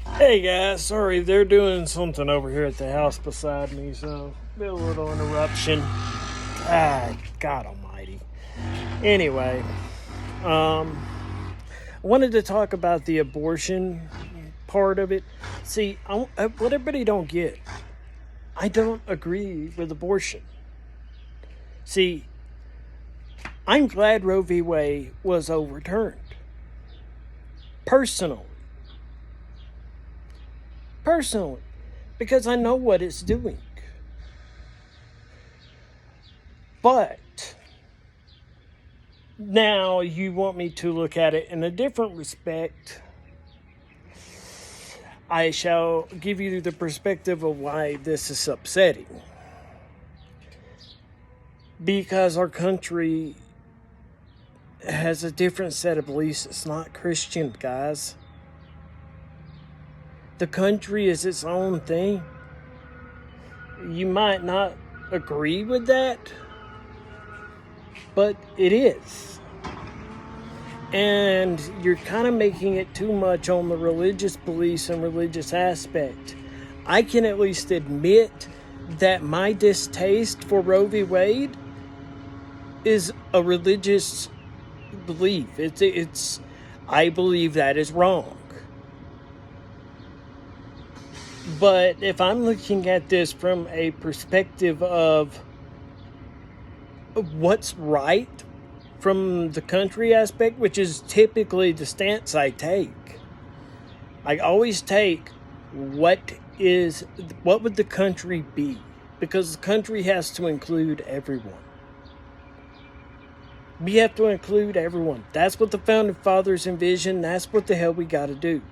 Hey guys, sorry, they're doing something over here at the house beside me, so be a little interruption. God almighty. Anyway, I wanted to talk about the abortion part of it. See, what everybody don't get, I don't agree with abortion. See, I'm glad Roe v. Wade was overturned. Personally. Personally. Because I know what it's doing. But now you want me to look at it in a different respect. I shall give you the perspective of why this is upsetting. Because our country has a different set of beliefs. It's not Christian, guys. The country is its own thing. You might not agree with that, but it is. And you're kind of making it too much on the religious beliefs and religious aspect. I can at least admit that my distaste for Roe v. Wade is a religious belief. I believe that is wrong. But if I'm looking at this from a perspective of what's right from the country aspect, which is typically the stance I take, I always take what would the country be? Because the country has to include everyone. We have to include everyone. That's what the founding fathers envisioned. That's what the hell we got to do.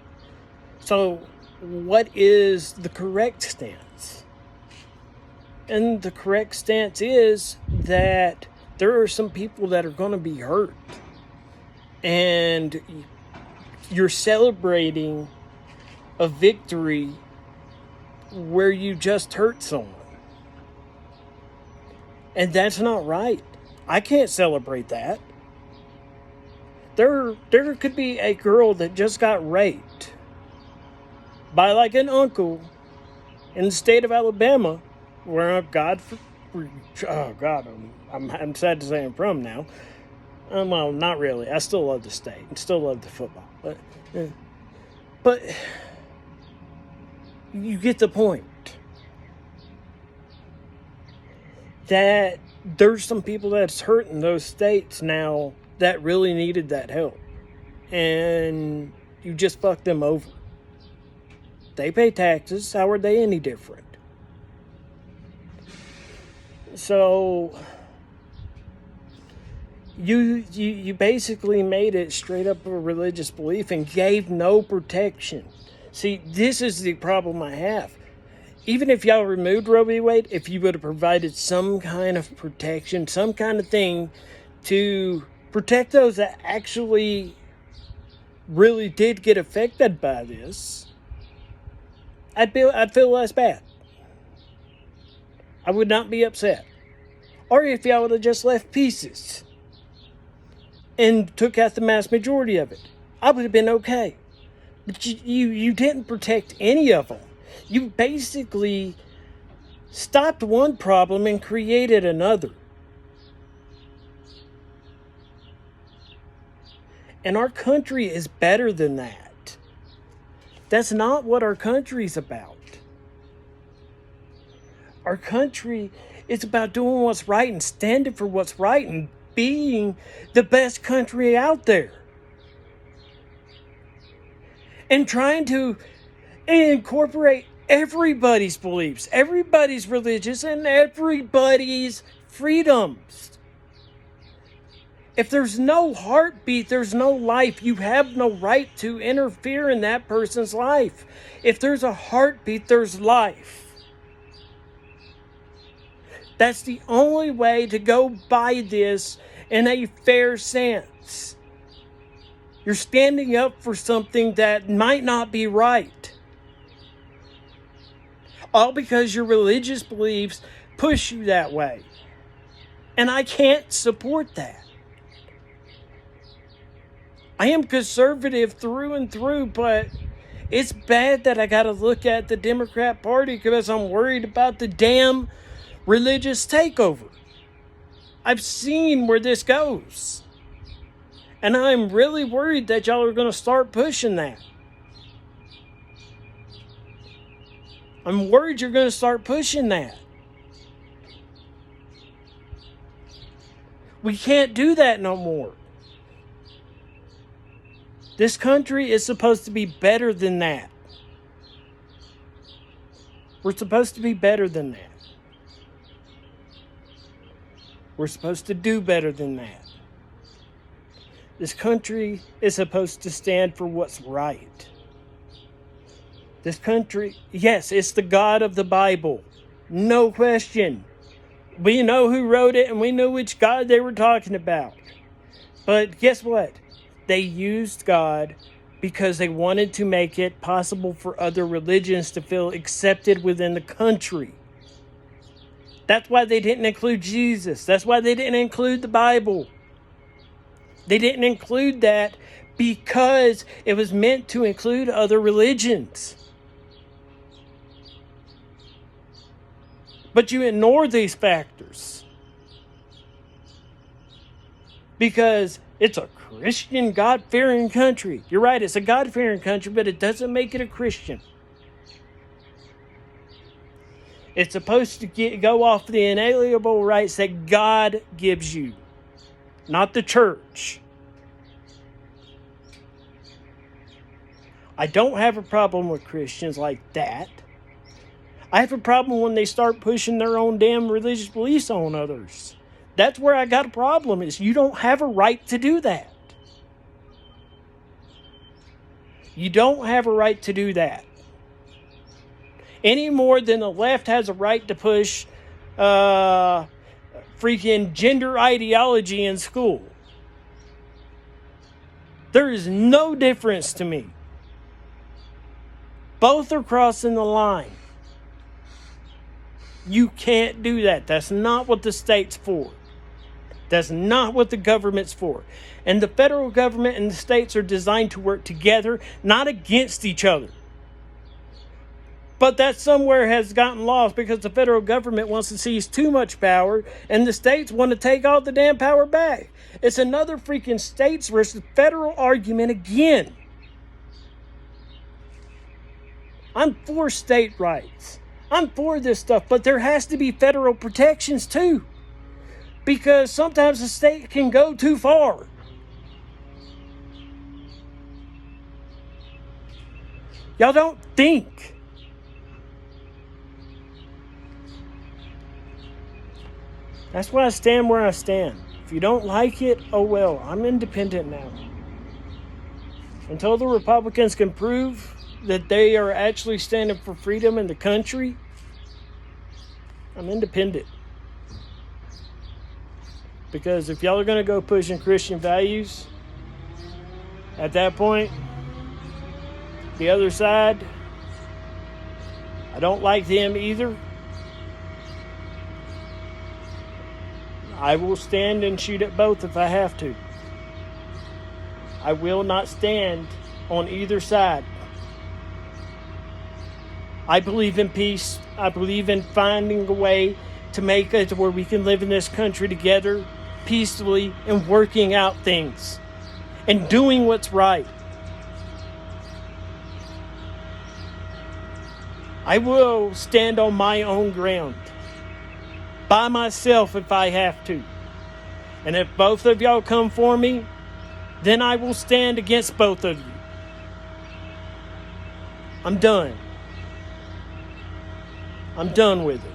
So what is the correct stance? And the correct stance is that there are some people that are going to be hurt. And you're celebrating a victory where you just hurt someone. And that's not right. I can't celebrate that. There could be a girl that just got raped by like an uncle in the state of Alabama, where I'm sad to say I'm from now. Well, not really. I still love the state and still love the football, but you get the point. That there's some people that's hurt in those states now that really needed that help, and you just fucked them over. They pay taxes. How are they any different? So you basically made it straight up a religious belief and gave no protection. See, this is the problem I have. Even if y'all removed Roe v. Wade, if you would have provided some kind of protection, some kind of thing to protect those that actually really did get affected by this, I'd feel less bad. I would not be upset. Or if y'all would have just left pieces and took out the mass majority of it, I would have been okay. But you didn't protect any of them. You basically stopped one problem and created another. And our country is better than that. That's not what our country's about. Our country is about doing what's right and standing for what's right and being the best country out there. And trying to incorporate everybody's beliefs, everybody's religious, and everybody's freedoms. If there's no heartbeat, there's no life. You have no right to interfere in that person's life. If there's a heartbeat, there's life. That's the only way to go by this in a fair sense. You're standing up for something that might not be right. All because your religious beliefs push you that way. And I can't support that. I am conservative through and through, but It's bad that I got to look at the Democrat Party because I'm worried about the damn religious takeover. I've seen where this goes. And I'm really worried that y'all are going to start pushing that. I'm worried you're going to start pushing that. We can't do that no more. This country is supposed to be better than that. We're supposed to be better than that. We're supposed to do better than that. This country is supposed to stand for what's right. This country, yes, it's the God of the Bible. No question. We know who wrote it and we know which God they were talking about. But guess what? They used God because they wanted to make it possible for other religions to feel accepted within the country. That's why they didn't include Jesus. That's why they didn't include the Bible. They didn't include that because it was meant to include other religions. But you ignore these factors because it's a Christian, God-fearing country. You're right, it's a God-fearing country, but it doesn't make it a Christian. It's supposed to go off the inalienable rights that God gives you, not the church. I don't have a problem with Christians like that. I have a problem when they start pushing their own damn religious beliefs on others. That's where I got a problem, is you don't have a right to do that. You don't have a right to do that. Any more than the left has a right to push freaking gender ideology in school. There is no difference to me. Both are crossing the line. You can't do that. That's not what the state's for. That's not what the government's for. And the federal government and the states are designed to work together, not against each other. But that somewhere has gotten lost because the federal government wants to seize too much power and the states want to take all the damn power back. It's another freaking states versus federal argument again. I'm for state rights. I'm for this stuff, but there has to be federal protections too. Because sometimes the state can go too far. Y'all don't think. That's why I stand where I stand. If you don't like it, oh well, I'm independent now. Until the Republicans can prove that they are actually standing for freedom in the country, I'm independent. Because if y'all are going to go pushing Christian values, at that point, the other side, I don't like them either. I will stand and shoot at both if I have to. I will not stand on either side. I believe in peace. I believe in finding a way to make it to where we can live in this country together peacefully and working out things and doing what's right. I will stand on my own ground by myself if I have to. And if both of y'all come for me, then I will stand against both of you. I'm done. I'm done with it.